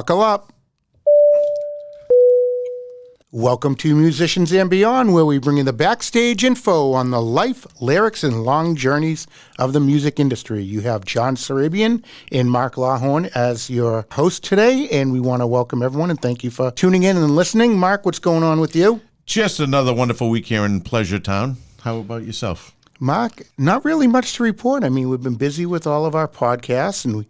Buckle up. Welcome to Musicians and Beyond, where we bring you the backstage info on the life, lyrics, and long journeys of the music industry. You have John Sarabian and Mark Lawhorn as your host today, and we want to welcome everyone and thank you for tuning in and listening. Mark, what's going on with you? Just another wonderful week here in Pleasure Town. How about yourself? Mark, not really much to report. I mean, we've been busy with all of our podcasts, and we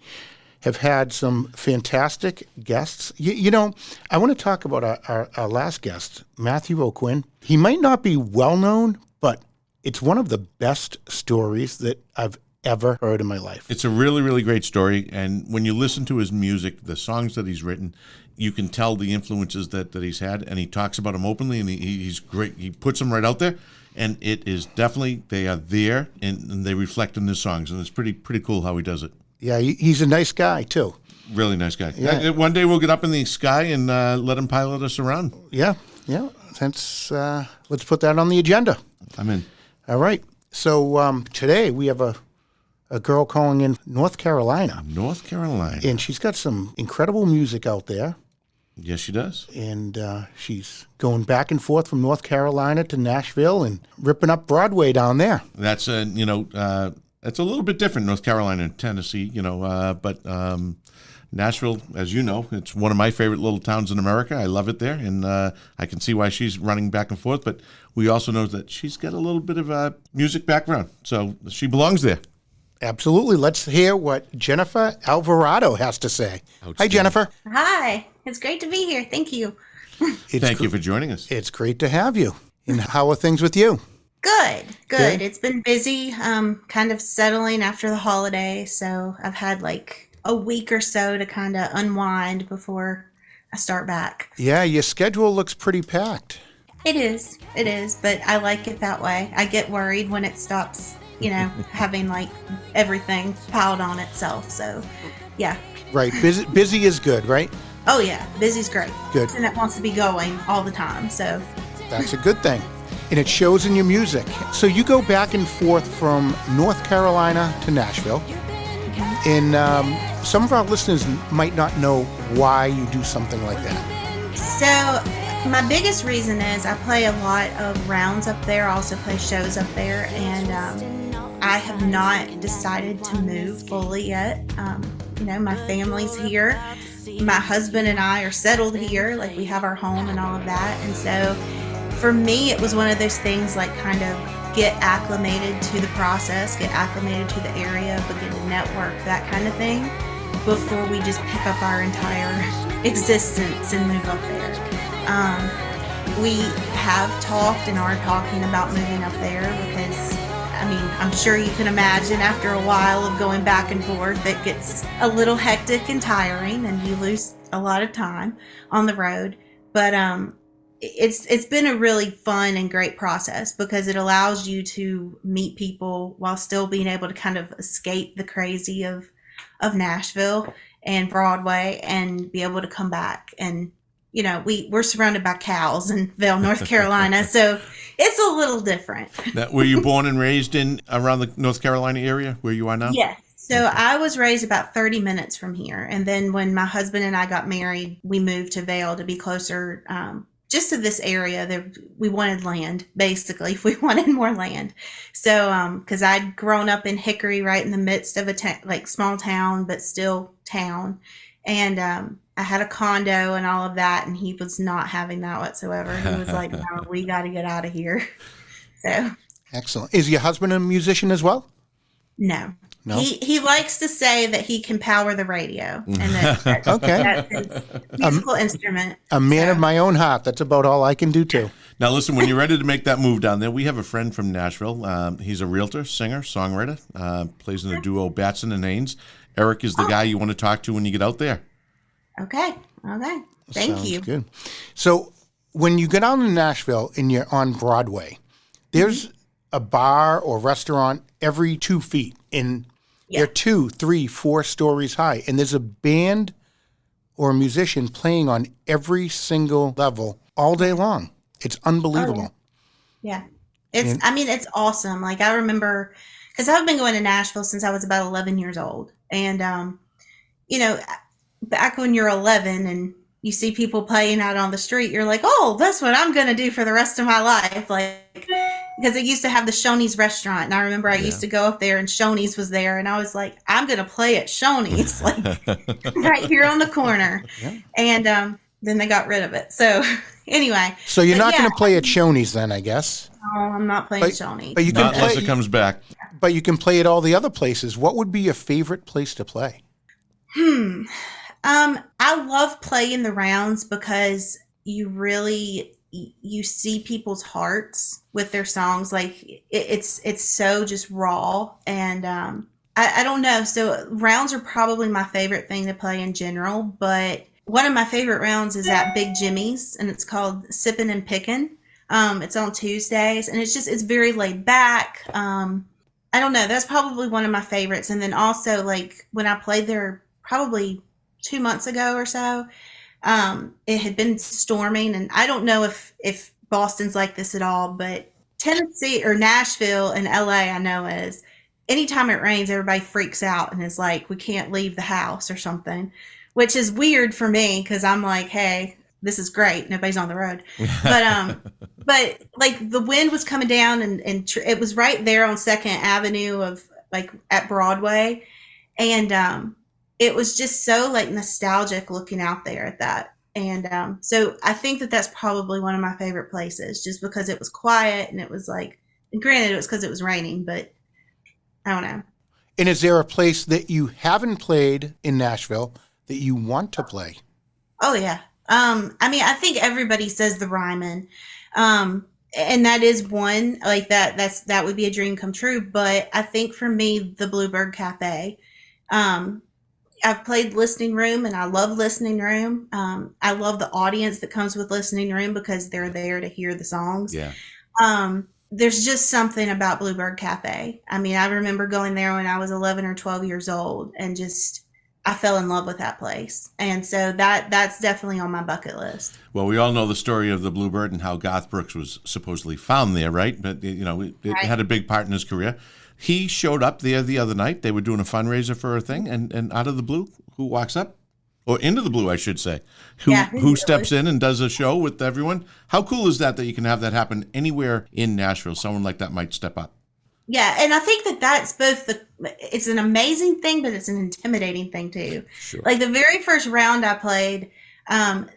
have had some fantastic guests. You know, I want to talk about our last guest, Matthew O'Quinn. He might not be well-known, but it's one of the best stories that I've ever heard in my life. It's a really, really great story, and when you listen to his music, the songs that he's written, you can tell the influences that he's had, and he talks about them openly, and he's great. He puts them right out there, and it is definitely, they are there, and they reflect in his songs, and it's pretty cool how he does it. Yeah, he's a nice guy, too. Really nice guy. Yeah. One day we'll get up in the sky and let him pilot us around. Yeah. Let's put that on the agenda. I'm in. All right. So today we have a girl calling in North Carolina. North Carolina. And she's got some incredible music out there. Yes, she does. And she's going back and forth from North Carolina to Nashville and ripping up Broadway down there. That's it's a little bit different, North Carolina and Tennessee, but Nashville, as you know, it's one of my favorite little towns in America. I love it there, and I can see why she's running back and forth, but we also know that she's got a little bit of a music background, so she belongs there. Absolutely. Let's hear what Jennifer Alverado has to say. Hi, Jennifer. Hi. It's great to be here. Thank you. Thank you for joining us. It's great to have you. And how are things with you? Good. It's been busy, kind of settling after the holiday. So I've had like a week or so to kind of unwind before I start back. Yeah, your schedule looks pretty packed. It is, but I like it that way. I get worried when it stops, having like everything piled on itself. So, yeah. Right. Busy is good, right? Oh, yeah. Busy's great. Good. And it wants to be going all the time. So that's a good thing. And it shows in your music. So you go back and forth from North Carolina to Nashville. And some of our listeners might not know why you do something like that. So my biggest reason is I play a lot of rounds up there. I also play shows up there. And I have not decided to move fully yet. My family's here. My husband and I are settled here. Like, we have our home and all of that. And so for me, it was one of those things, like, kind of get acclimated to the process, get acclimated to the area, begin to network, that kind of thing, before we just pick up our entire existence and move up there. We have talked and are talking about moving up there because, I'm sure you can imagine after a while of going back and forth, it gets a little hectic and tiring and you lose a lot of time on the road. But it's been a really fun and great process because it allows you to meet people while still being able to kind of escape the crazy of Nashville and Broadway and be able to come back. And, we're surrounded by cows in Vail, North Carolina, so it's a little different. Now, were you born and raised around the North Carolina area where you are now? Yes. So I was raised about 30 minutes from here. And then when my husband and I got married, we moved to Vail to be closer just to this area. We wanted land, basically. We wanted more land. So, because I'd grown up in Hickory, right in the midst of a small town, but still town. And I had a condo and all of that, and he was not having that whatsoever. He was like, no, we got to get out of here. So. Excellent. Is your husband a musician as well? No. He likes to say that he can power the radio, and that's okay. That's his musical instrument. A man of my own heart. That's about all I can do too. Now listen, when you're ready to make that move down there, we have a friend from Nashville. He's a realtor, singer, songwriter, plays in the duo Batson and Haynes. Eric is the guy you want to talk to when you get out there. Okay. Thank you. Good. So when you get out in Nashville and you're on Broadway, there's a bar or restaurant every 2 feet, and they're 2, 3, 4 stories high, and there's a band or a musician playing on every single level all day long. It's unbelievable. Oh, yeah. It's awesome. Like, I remember, because I've been going to Nashville since I was about 11 years old. And, back when you're 11 and you see people playing out on the street, you're like, oh, that's what I'm going to do for the rest of my life. Like, because it used to have the Shoney's restaurant. And I remember I Yeah. used to go up there and Shoney's was there. And I was like, I'm going to play at Shoney's, like right here on the corner. Yeah. And then they got rid of it. So anyway. So you're but not yeah, going to play at Shoney's then, I guess. no, I'm not playing Shoney's. But you can Not unless play. it comes back. But you can play at all the other places. What would be your favorite place to play? I love playing the rounds because you see people's hearts with their songs. Like it's so just raw, and I don't know. So rounds are probably my favorite thing to play in general, but one of my favorite rounds is at Big Jimmy's, and it's called Sippin' and Pickin'. It's on Tuesdays, and it's very laid back. I don't know. That's probably one of my favorites. And then also, like, when I played there probably 2 months ago or so, it had been storming. And I don't know if Boston's like this at all, but Tennessee or Nashville and LA, I know is anytime it rains, everybody freaks out and is like, we can't leave the house or something, which is weird for me because I'm like, hey, this is great. Nobody's on the road. But like the wind was coming down and it was right there on Second Avenue of like at Broadway. And it was just so like nostalgic looking out there at that. And so I think that that's probably one of my favorite places just because it was quiet and it was like, and granted it was because it was raining, but I don't know. And is there a place that you haven't played in Nashville that you want to play? Oh yeah. I mean, I think everybody says the Ryman. And that is one like that would be a dream come true. But I think for me, the Bluebird Cafe, I've played listening room and I love listening room. I love the audience that comes with listening room because they're there to hear the songs. Yeah. There's just something about Bluebird Cafe. I mean, I remember going there when I was 11 or 12 years old and just I fell in love with that place. And so that's definitely on my bucket list. Well, we all know the story of the Bluebird and how Garth Brooks was supposedly found there, right? But, you know, it Right. had a big part in his career. He showed up there the other night. They were doing a fundraiser for a thing, and out of the blue, who walks up? Or into the blue, I should say. Who steps in and does a show with everyone? How cool is that you can have that happen anywhere in Nashville? Someone like that might step up. Yeah, and I think that that's both it's an amazing thing, but it's an intimidating thing too. Sure. Like the very first round I played,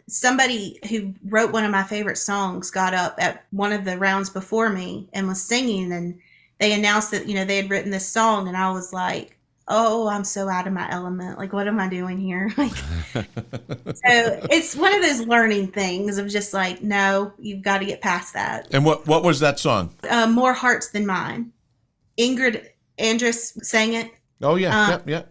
somebody who wrote one of my favorite songs got up at one of the rounds before me and was singing, and they announced that, you know, they had written this song, and I was like, oh, I'm so out of my element. Like, what am I doing here? Like, so it's one of those learning things of just like, no, you've got to get past that. And what was that song? More Hearts Than Mine. Ingrid Andress sang it. Oh, yeah. Yeah.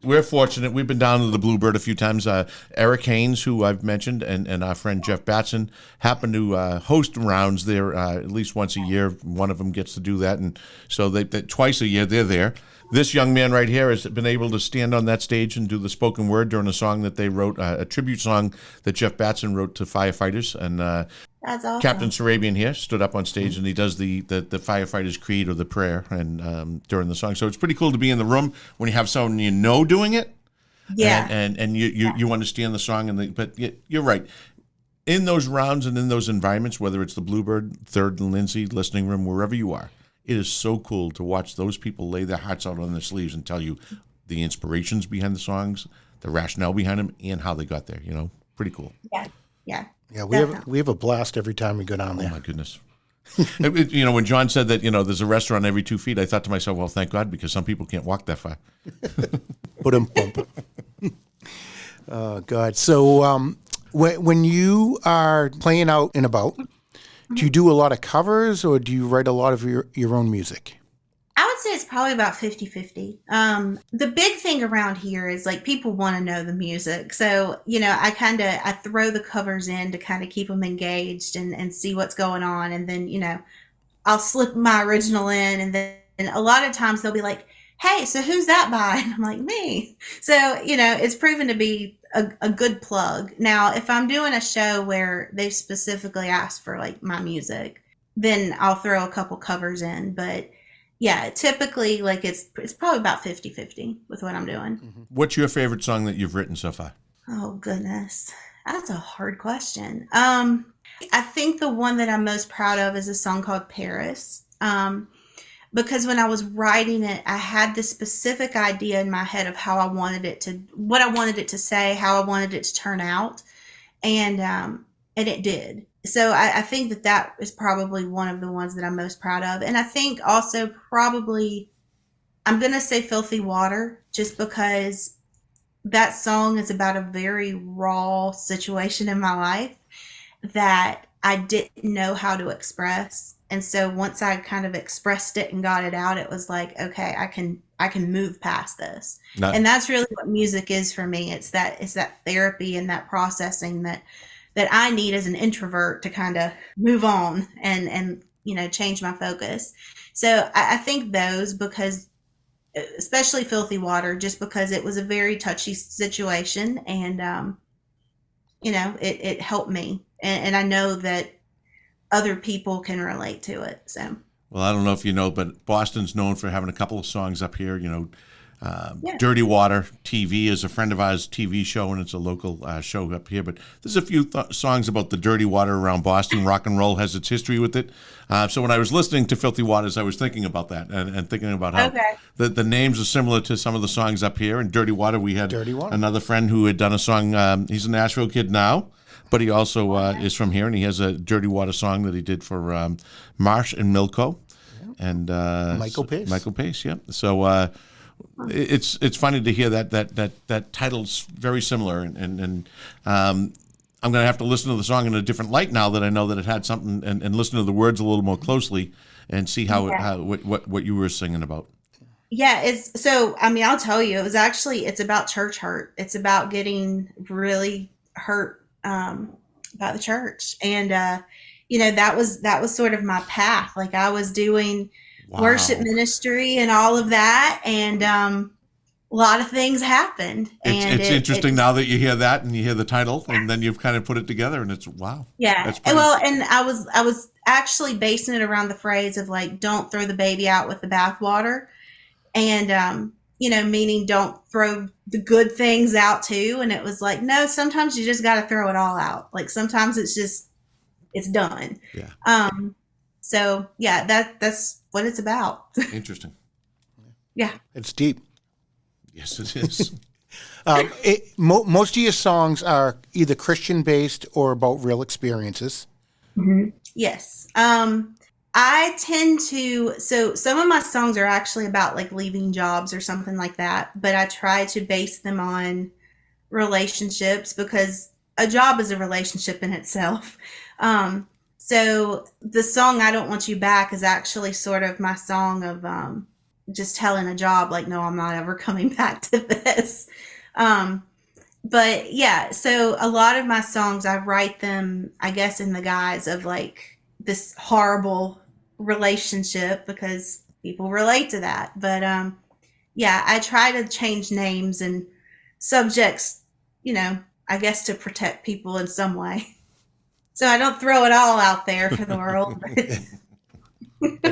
We're fortunate. We've been down to the Bluebird a few times. Eric Haynes, who I've mentioned, and our friend Jeff Batson happen to host rounds there at least once a year. One of them gets to do that. And so they twice a year they're there. This young man right here has been able to stand on that stage and do the spoken word during a song that they wrote, a tribute song that Jeff Batson wrote to firefighters. And That's awesome. Captain Sarabian here stood up on stage and he does the firefighters' creed or the prayer and during the song. So it's pretty cool to be in the room when you have someone you know doing it. Yeah. And you understand the song but you're right. In those rounds and in those environments, whether it's the Bluebird, Third and Lindsay, listening room, wherever you are, it is so cool to watch those people lay their hearts out on their sleeves and tell you the inspirations behind the songs, the rationale behind them, and how they got there. You know, pretty cool. Yeah. Yeah. Yeah, we have a blast every time we go down Oh there. my goodness. You know, when John said that, you know, there's a restaurant every 2 feet, I thought to myself, well, thank God, because some people can't walk that far. Bump. Oh God. So when you are playing out and about, do you do a lot of covers or do you write a lot of your own music? I would say it's probably about 50-50. The big thing around here is like people want to know the music. So, you know, I throw the covers in to kind of keep them engaged and see what's going on. And then, you know, I'll slip my original in. And then a lot of times they'll be like, hey, so who's that by? And I'm like, me. So, you know, it's proven to be a good plug. Now, if I'm doing a show where they specifically asked for like my music, then I'll throw a couple covers in. But Yeah, typically like it's probably about 50-50 with what I'm doing. What's your favorite song that you've written so far? Oh goodness. That's a hard question. I think the one that I'm most proud of is a song called Paris. Because when I was writing it, I had this specific idea in my head of how I wanted it to, what I wanted it to say, how I wanted it to turn out, and it did. So I think that that is probably one of the ones that I'm most proud of, and I think also probably I'm gonna say "Filthy Water" just because that song is about a very raw situation in my life that I didn't know how to express. And so once I kind of expressed it and got it out, it was like, okay, I can move past this. No. And that's really what music is for me. It's that therapy and that processing that I need as an introvert to kind of move on and change my focus. So I think those, because especially Filthy Water, just because it was a very touchy situation, and it helped me, and I know that other people can relate to it. So Well, I don't know if you know, but Boston's known for having a couple of songs up here. yeah. Dirty Water TV is a friend of ours TV show, and it's a local show up here. But there's a few songs about the dirty water around Boston. Rock and roll has its history with it. So when I was listening to Filthy Waters, I was thinking about that and thinking about how Okay. the names are similar to some of the songs up here. In Dirty Water, we had Dirty Water. another friend who had done a song. He's a Nashville kid now, but he also is from here, and he has a Dirty Water song that he did for Marsh and Milko. And Michael Pace. Michael Pace, yeah. So it's funny to hear that title's very similar, and I'm going to have to listen to the song in a different light now that I know that it had something, and listen to the words a little more closely and see what you were singing about. Yeah, it's so. I mean, I'll tell you, it's about church hurt. It's about getting really hurt by the church, and that was sort of my path. Like I was doing worship ministry and all of that, and a lot of things happened. It's interesting now that you hear that and you hear the title, and then you've kind of put it together, and it's wow. Yeah. That's pretty, Well, and I was actually basing it around the phrase of like, don't throw the baby out with the bathwater, and meaning don't throw the good things out too. And it was like, no, sometimes you just got to throw it all out. Like sometimes it's done. yeah, So yeah, that's what it's about. interesting. Yeah. It's deep. Yes, it is. Most of your songs are either Christian based or about real experiences. Yes. I tend to, so some of my songs are actually about like leaving jobs or something like that, but I try to base them on relationships because a job is a relationship in itself. So the song "I Don't Want You Back" is actually sort of my song of just telling a job like, no, I'm not ever coming back to this. But yeah, so a lot of my songs, I write them, I guess, in the guise of like this horrible relationship because people relate to that. But yeah, I try to change names and subjects, I guess to protect people in some way. So I don't throw it all out there for the world.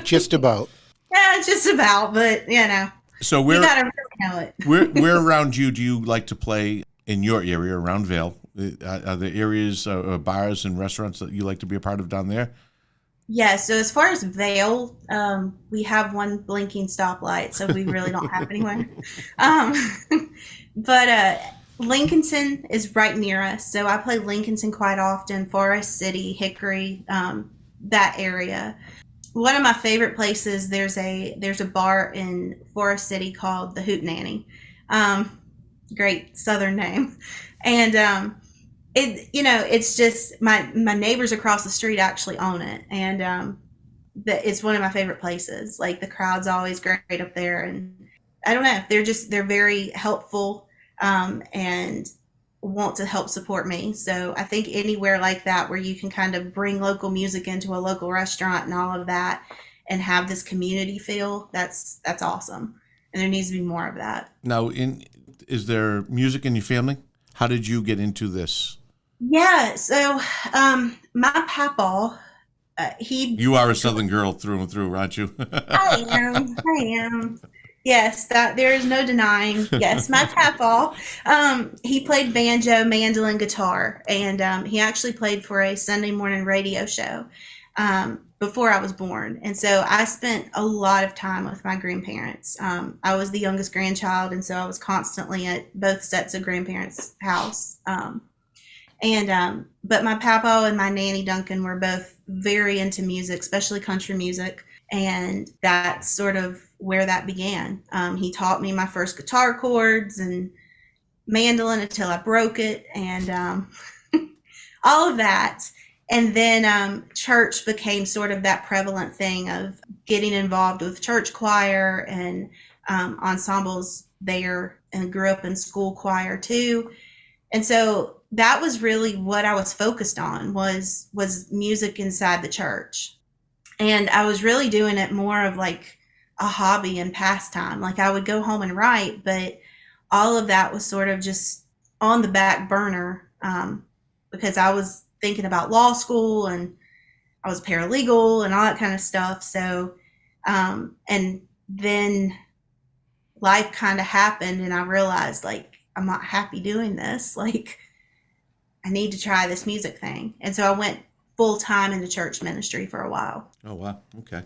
Just about. Yeah, just about, but So you gotta really know it. where around you do you like to play in your area around Vail? Are there areas or bars and restaurants that you like to be a part of down there? Yeah, so as far as Vail, we have one blinking stoplight, so we really don't have anywhere. But Lincolnton is right near us, so I play Lincolnton quite often, Forest City, Hickory, that area. One of my favorite places, there's a bar in Forest City called the Hootenanny. Great Southern name. And it's just my neighbors across the street actually own it, and it's one of my favorite places. Like the crowd's always great up there, and I don't know, they're very helpful, and want to help support me. So I think anywhere like that where you can kind of bring local music into a local restaurant and all of that, and have this community feel, that's awesome. And there needs to be more of that. Now, is there music in your family? How did you get into this? Yeah, so my papa, he You are a Southern girl through and through, aren't you? I am. Yes, that there is no denying. Yes, my papa. He played banjo, mandolin, guitar, and he actually played for a Sunday morning radio show before I was born. And so I spent a lot of time with my grandparents. I was the youngest grandchild, and so I was constantly at both sets of grandparents' house. But my papa and my nanny Duncan were both very into music, especially country music, and that's sort of where that began. He taught me my first guitar chords and mandolin until I broke it, and all of that. And then church became sort of that prevalent thing of getting involved with church choir and ensembles there, and grew up in school choir too. And so that was really what I was focused on was music inside the church. And I was really doing it more of like a hobby and pastime. Like I would go home and write, but all of that was sort of just on the back burner because I was thinking about law school and I was paralegal and all that kind of stuff. So, and then life kind of happened and I realized like, I'm not happy doing this. Like I need to try this music thing. And so I went full time into church ministry for a while. Oh, wow. Okay.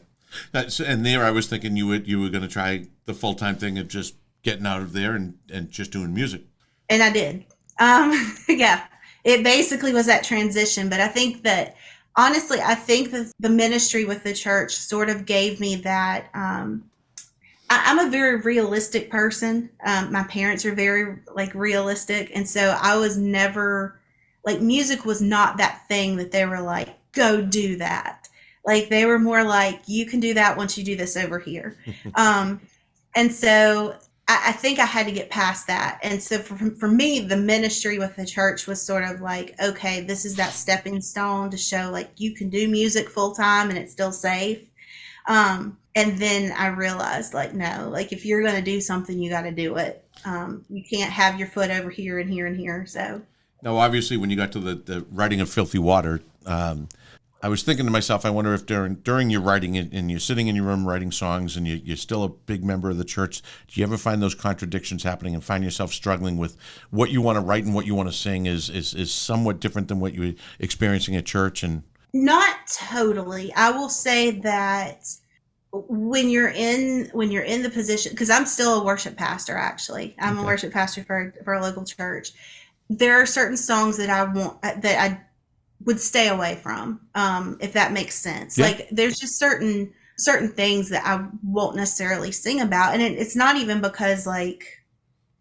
And there I was thinking you were going to try the full-time thing of just getting out of there and just doing music. And I did. Yeah, it basically was that transition. But I think that, honestly, I think that the ministry with the church sort of gave me that. I'm a very realistic person. My parents are very like realistic. And so I was never like, music was not that thing that they were like, go do that. Like they were more like, you can do that once you do this over here. And so I think I had to get past that. And so for me, the ministry with the church was sort of like, okay, this is that stepping stone to show like you can do music full time and it's still safe. And then I realized like, no, like if you're going to do something, you got to do it. You can't have your foot over here and here and here. So. Now, obviously, when you got to the writing of Filthy Water, I was thinking to myself, I wonder if during your writing and you're sitting in your room writing songs and you're still a big member of the church, do you ever find those contradictions happening and find yourself struggling with what you want to write and what you want to sing is somewhat different than what you're experiencing at church? And not totally. I will say that when you're in the position, because I'm still a worship pastor, actually. I'm a worship pastor for a local church. There are certain songs that I would stay away from, if that makes sense. Yeah. Like there's just certain things that I won't necessarily sing about. And it's not even because like,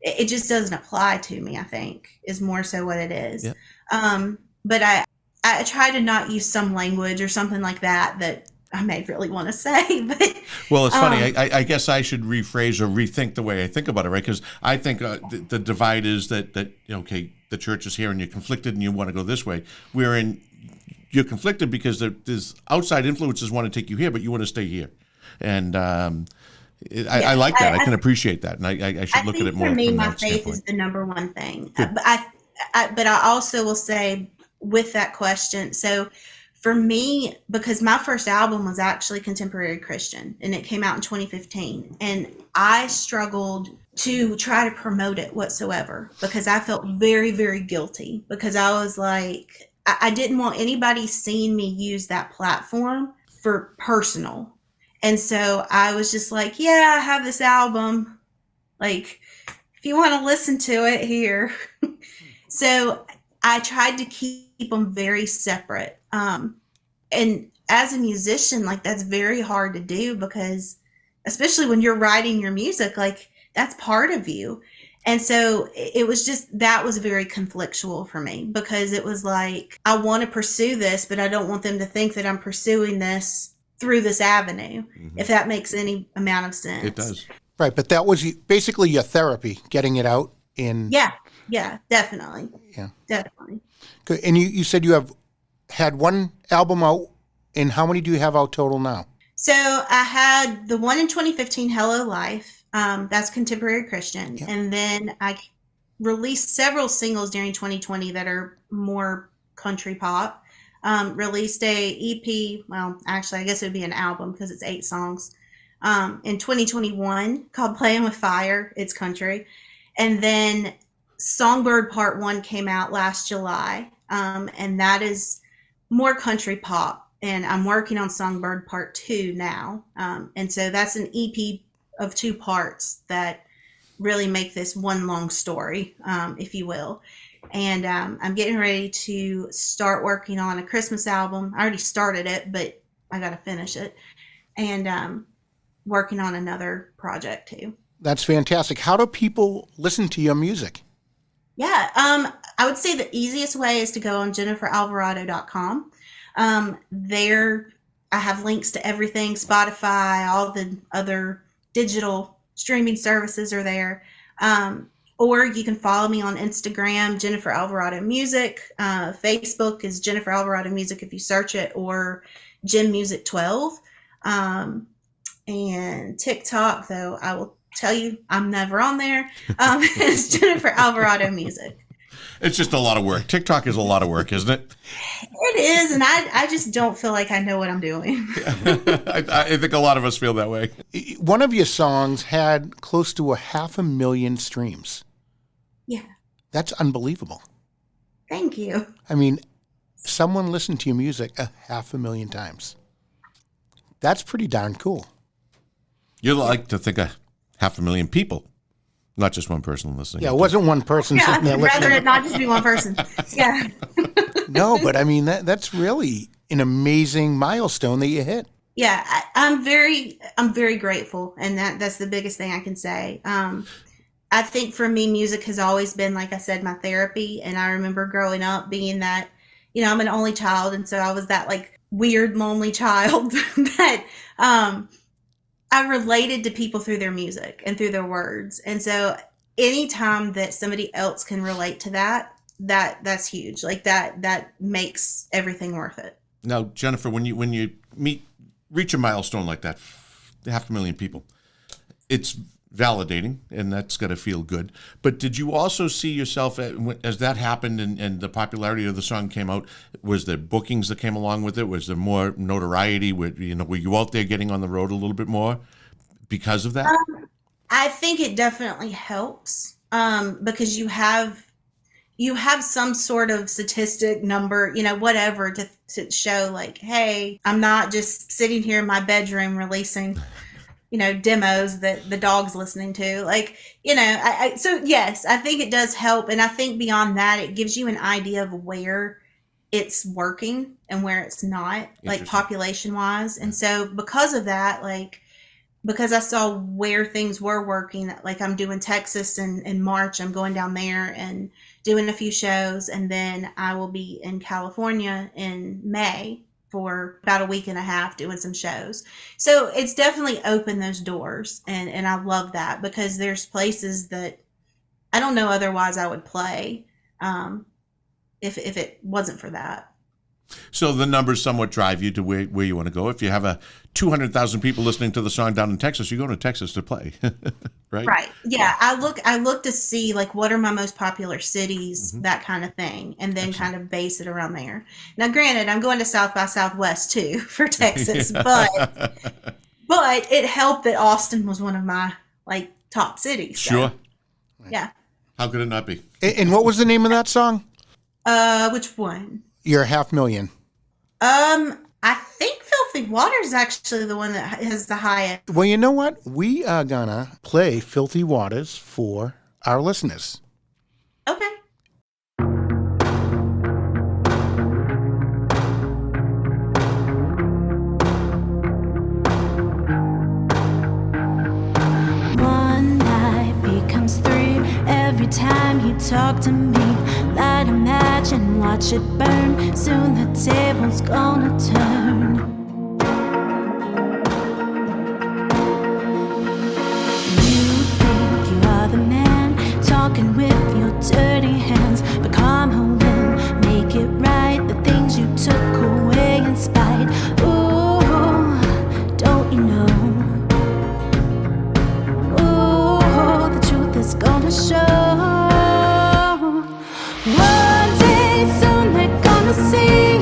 it just doesn't apply to me, I think is more so what it is. Yeah. But I try to not use some language or something like that I may really want to say, but well, it's funny. I guess I should rephrase or rethink the way I think about it, right? Because I think the divide is that okay, the church is here and you're conflicted and you want to go this way. You're conflicted because there's outside influences want to take you here, but you want to stay here, and I like that. I can appreciate that, and I should look at it more. For me, from my that faith standpoint. is the number one thing. But I also will say with that question, so. For me, because my first album was actually contemporary Christian and it came out in 2015, and I struggled to try to promote it whatsoever because I felt very, very guilty because I was like, I didn't want anybody seeing me use that platform for personal. And so I was just like, yeah, I have this album. Like, if you want to listen to it, here. So I tried to keep them very separate. And as a musician, like that's very hard to do because especially when you're writing your music, like that's part of you. And so it was just, that was very conflictual for me because it was like, I want to pursue this, but I don't want them to think that I'm pursuing this through this avenue, if that makes any amount of sense. It does. Right. But that was basically your therapy, getting it out in. Yeah, definitely. Yeah. Definitely. Good. And you said you have had one album out, and how many do you have out total now? So I had the one in 2015, Hello Life. That's contemporary Christian. Yeah. And then I released several singles during 2020 that are more country pop. released a EP. Well, actually, I guess it would be an album because it's 8 songs. In 2021 called "Playing with Fire." It's country, and then "Songbird Part 1" came out last July, and that is more country pop. And I'm working on "Songbird Part 2" now, and so that's an EP of 2 parts that really make this one long story, if you will. And I'm getting ready to start working on a Christmas album. I already started it, but I got to finish it. And working on another project too. That's fantastic. How do people listen to your music? Yeah, I would say the easiest way is to go on jenniferalverado.com. There, I have links to everything, Spotify, all the other digital streaming services are there. Or you can follow me on Instagram, Jennifer Alverado Music. Facebook is Jennifer Alverado Music if you search it, or Jen Music 12. And TikTok, though, I will tell you, I'm never on there. It's Jennifer Alverado Music. It's just a lot of work. TikTok is a lot of work, isn't it? It is, and I just don't feel like I know what I'm doing. I think a lot of us feel that way. One of your songs had close to 500,000 streams. Yeah. That's unbelievable. Thank you. I mean, someone listened to your music 500,000 times. That's pretty darn cool. You like to think of 500,000 people, not just one person listening. Yeah, it wasn't one person sitting there I'd rather listening. it not just be one person. Yeah. No, but I mean, that's really an amazing milestone that you hit. Yeah, I'm very grateful, and that's the biggest thing I can say. I think for me, music has always been, like I said, my therapy. And I remember growing up being that, I'm an only child, and so I was that like weird, lonely child that I related to people through their music and through their words. And so anytime that somebody else can relate to that's huge. Like that makes everything worth it. Now, Jennifer, when you reach a milestone like that, 500,000 people, it's validating, and that's got to feel good. But did you also see yourself, as that happened and the popularity of the song came out, was there bookings that came along with it? Was there more notoriety? Were you out there getting on the road a little bit more because of that? I think it definitely helps because you have some sort of statistic number, whatever to show like, hey, I'm not just sitting here in my bedroom releasing demos that the dog's listening to, like, so yes, I think it does help. And I think beyond that, it gives you an idea of where it's working and where it's not, like population wise. And so because of that, because I saw where things were working, like I'm doing Texas in March, I'm going down there and doing a few shows. And then I will be in California in May for about a week and a half doing some shows. So it's definitely opened those doors. And I love that because there's places that I don't know otherwise I would play if it wasn't for that. So the numbers somewhat drive you to where you want to go. If you have 200,000 people listening to the song down in Texas, you go to Texas to play, right? Right. Yeah. I look to see like what are my most popular cities, that kind of thing, and then kind of base it around there. Now, granted, I'm going to South by Southwest too for Texas, but it helped that Austin was one of my like top cities. So, sure. Yeah. How could it not be? And what was the name of that song? Which one? Your 500,000. I think Filthy Water is actually the one that has the highest. Well, you know what? We are gonna play Filthy Waters for our listeners. Okay. One night becomes 3 every time you talk to me. Light a match and watch it burn. Soon the table's gonna turn. You think you are the man, talking with your dirty hands. But karma will make it right. The things you took away in spite. Ooh, don't you know? Ooh, the truth is gonna show. One day soon they're gonna see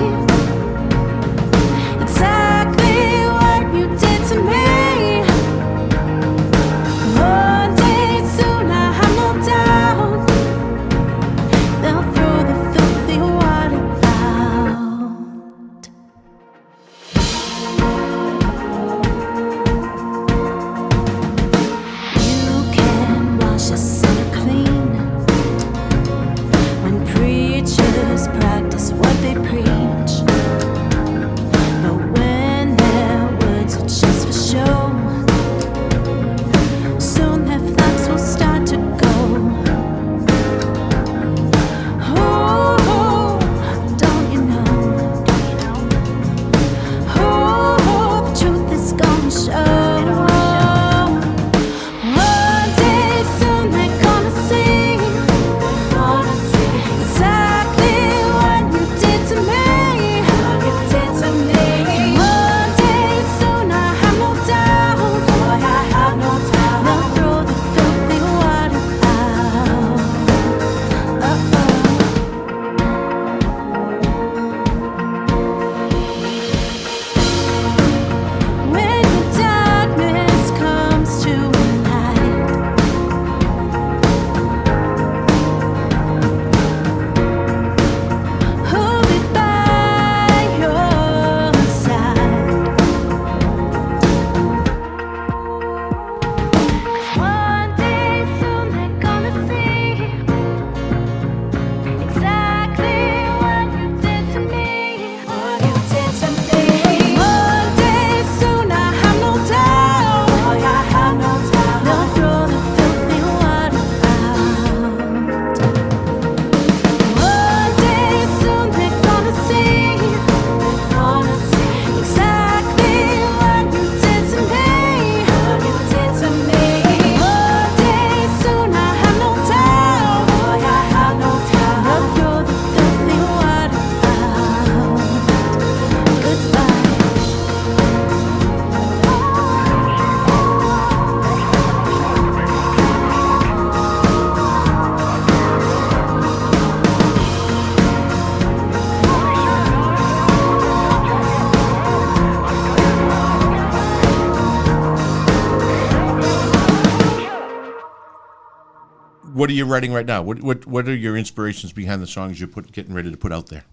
What are you writing right now? What are your inspirations behind the songs you're getting ready to put out there?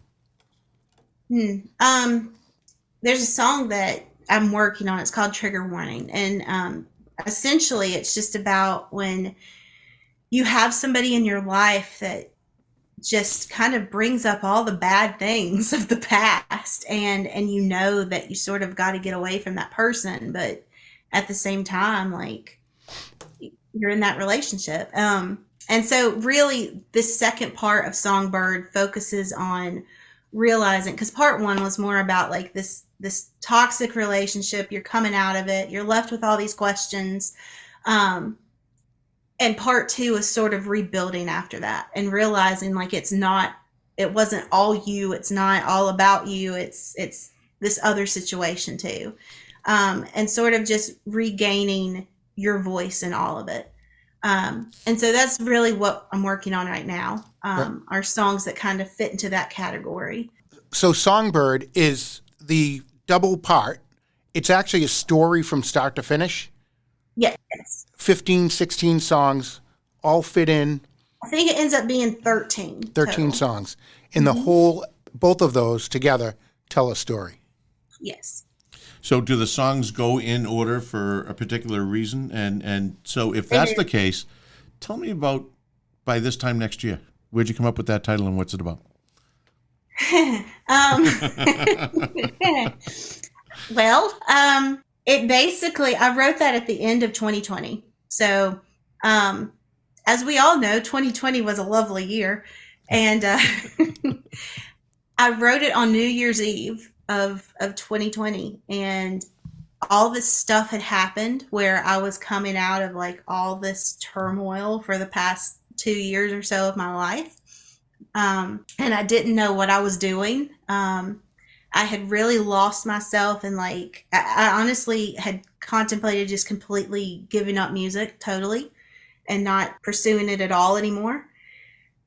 There's a song that I'm working on. It's called Trigger Warning. And essentially, it's just about when you have somebody in your life that just kind of brings up all the bad things of the past, and you know that you sort of got to get away from that person, but at the same time, like, you're in that relationship. And so really this second part of Songbird focuses on realizing, because part one was more about like this toxic relationship, you're coming out of it, you're left with all these questions. And part two is sort of rebuilding after that and realizing like it wasn't all you, it's not all about you, it's this other situation too. And sort of just regaining your voice in all of it. And so that's really what I'm working on right now, are songs that kind of fit into that category. So Songbird is the double part. It's actually a story from start to finish. Yes. 15, 16 songs, all fit in. I think it ends up being 13. 13 total. songs. And the whole, both of those together tell a story. Yes. So do the songs go in order for a particular reason? And so if that's the case, tell me about By This Time Next Year. Where'd you come up with that title and what's it about? Well, it basically, I wrote that at the end of 2020. So, as we all know, 2020 was a lovely year. And I wrote it on New Year's Eve of 2020. And all this stuff had happened where I was coming out of like all this turmoil for the past 2 years or so of my life. And I didn't know what I was doing. I had really lost myself, and like I honestly had contemplated just completely giving up music totally and not pursuing it at all anymore.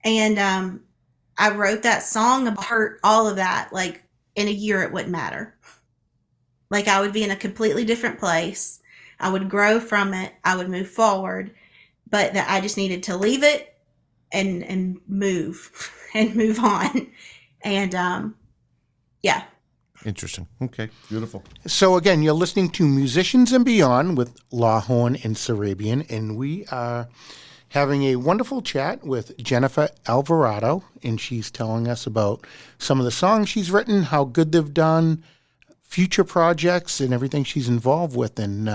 And I wrote that song about all of that. Like in a year it wouldn't matter. Like I would be in a completely different place. I would grow from it. I would move forward, but that I just needed to leave it and move and move on. And yeah. Interesting. Okay. Beautiful. So again, you're listening to Musicians and Beyond with Lawhorn and Sarabian, and we are having a wonderful chat with Jennifer Alverado, and she's telling us about some of the songs she's written, how good they've done, future projects, and everything she's involved with. And,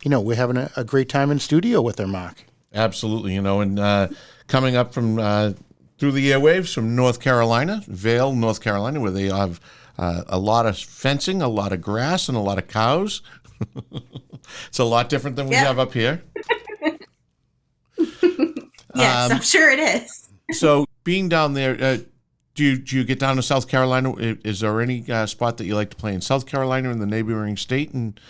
we're having a great time in studio with her, Mark. Absolutely. And coming up from through the airwaves from North Carolina, Vail, North Carolina, where they have a lot of fencing, a lot of grass, and a lot of cows. It's a lot different than we have up here. Yes, I'm sure it is. So being down there, do you get down to South Carolina? Is there any spot that you like to play in South Carolina or in the neighboring state? And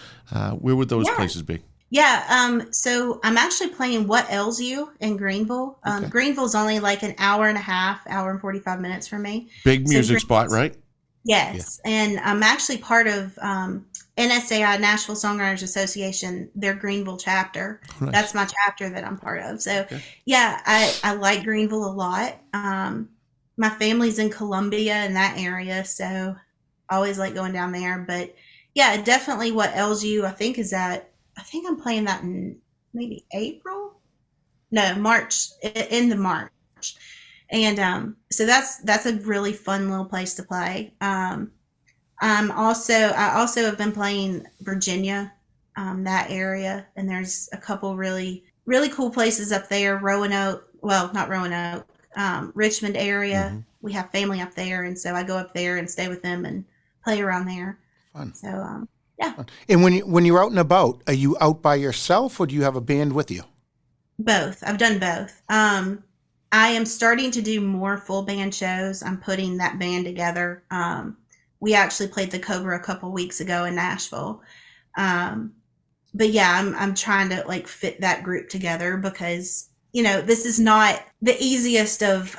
where would those places be? Yeah, so I'm actually playing What Ails You in Greenville. Greenville's only like an hour and a half, hour and 45 minutes from me. Big music spot, right? Yes, yeah. And I'm actually part of NSAI, Nashville Songwriters Association, their Greenville chapter. Oh, nice. That's my chapter that I'm part of. So, yeah, I like Greenville a lot. My family's in Columbia in that area, so I always like going down there. But, yeah, definitely What Ails You, I think I'm playing that in maybe April? No, March, in the March. And so that's a really fun little place to play. I also have been playing Virginia, that area, and there's a couple really, really cool places up there. Roanoke, well, not Roanoke, Richmond area. Mm-hmm. We have family up there, and so I go up there and stay with them and play around there. Fun. So, yeah. And when you're out and about, are you out by yourself or do you have a band with you? Both. I've done both. I am starting to do more full band shows. I'm putting that band together. We actually played the Cobra a couple weeks ago in Nashville. But yeah, I'm trying to like fit that group together because, this is not the easiest of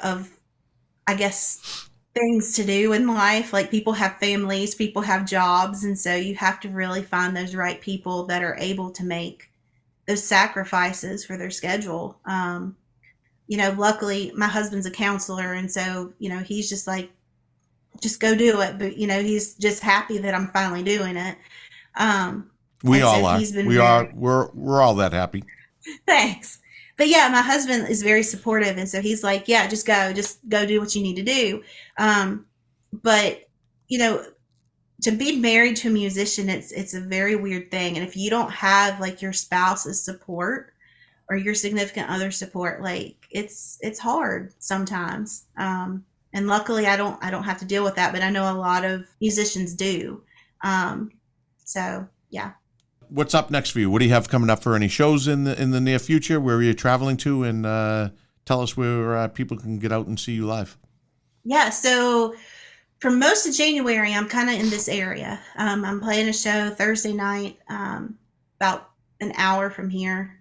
I guess, things to do in life. Like people have families, people have jobs. And so you have to really find those right people that are able to make those sacrifices for their schedule. luckily my husband's a counselor, and so he's just like, just go do it. But he's just happy that I'm finally doing it. We and all so are. he's been We very- are. We're all that happy. Thanks. But yeah, my husband is very supportive, and so he's like, yeah, just go do what you need to do. But to be married to a musician, it's a very weird thing, and if you don't have like your spouse's support or your significant other support, like it's hard sometimes. And luckily I don't have to deal with that, but I know a lot of musicians do. So yeah. What's up next for you? What do you have coming up for any shows in the near future? Where are you traveling to? And tell us where people can get out and see you live. Yeah, so for most of January, I'm kind of in this area. I'm playing a show Thursday night, about an hour from here.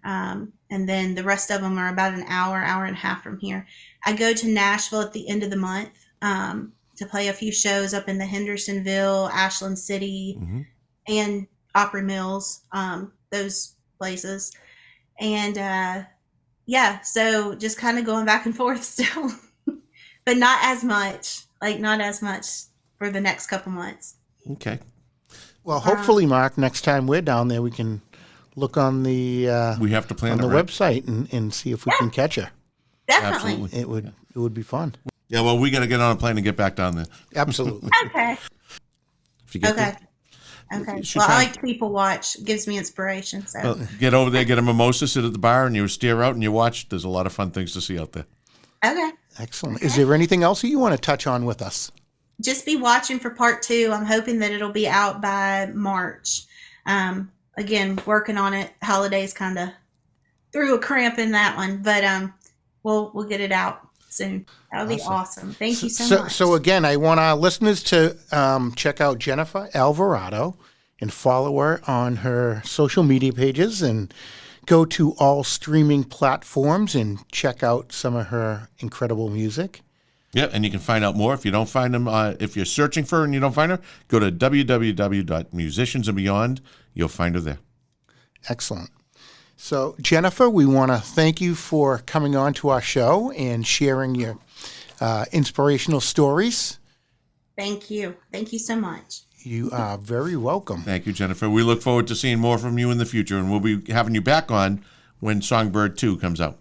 And then the rest of them are about an hour and a half from here. I go to Nashville at the end of the month to play a few shows up in the Hendersonville, Ashland City, and Opry Mills, those places. And yeah, so just kind of going back and forth still, but not as much for the next couple months. Okay. Well, hopefully, Mark, next time we're down there, we can look on the We have to plan on the it, right? website and see if we can catch you. Definitely. Absolutely. It would be fun. Yeah, well, we got to get on a plane and get back down there. Absolutely. Okay. If you get Okay. there. Okay. You should Well, try- I like to people watch. It gives me inspiration. So Well, get over there, get a mimosa, sit at the bar, and you steer out and you watch. There's a lot of fun things to see out there. okay. Excellent. Is there anything else that you want to touch on with us? Just be watching for part 2. I'm hoping that it'll be out by March. Again, working on it. Holidays kind of threw a cramp in that one, but we'll get it out soon. That would be awesome. Thank you so much. So again, I want our listeners to check out Jennifer Alverado and follow her on her social media pages, and go to all streaming platforms and check out some of her incredible music. Yeah, and you can find out more if you don't find them. If you're searching for her and you don't find her, go to www.musiciansandbeyond. You'll find her there. Excellent. So, Jennifer, we want to thank you for coming on to our show and sharing your inspirational stories. Thank you. Thank you so much. You are very welcome. Thank you, Jennifer. We look forward to seeing more from you in the future, and we'll be having you back on when Songbird 2 comes out.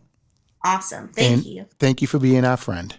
Awesome. Thank And you. thank you for being our friend.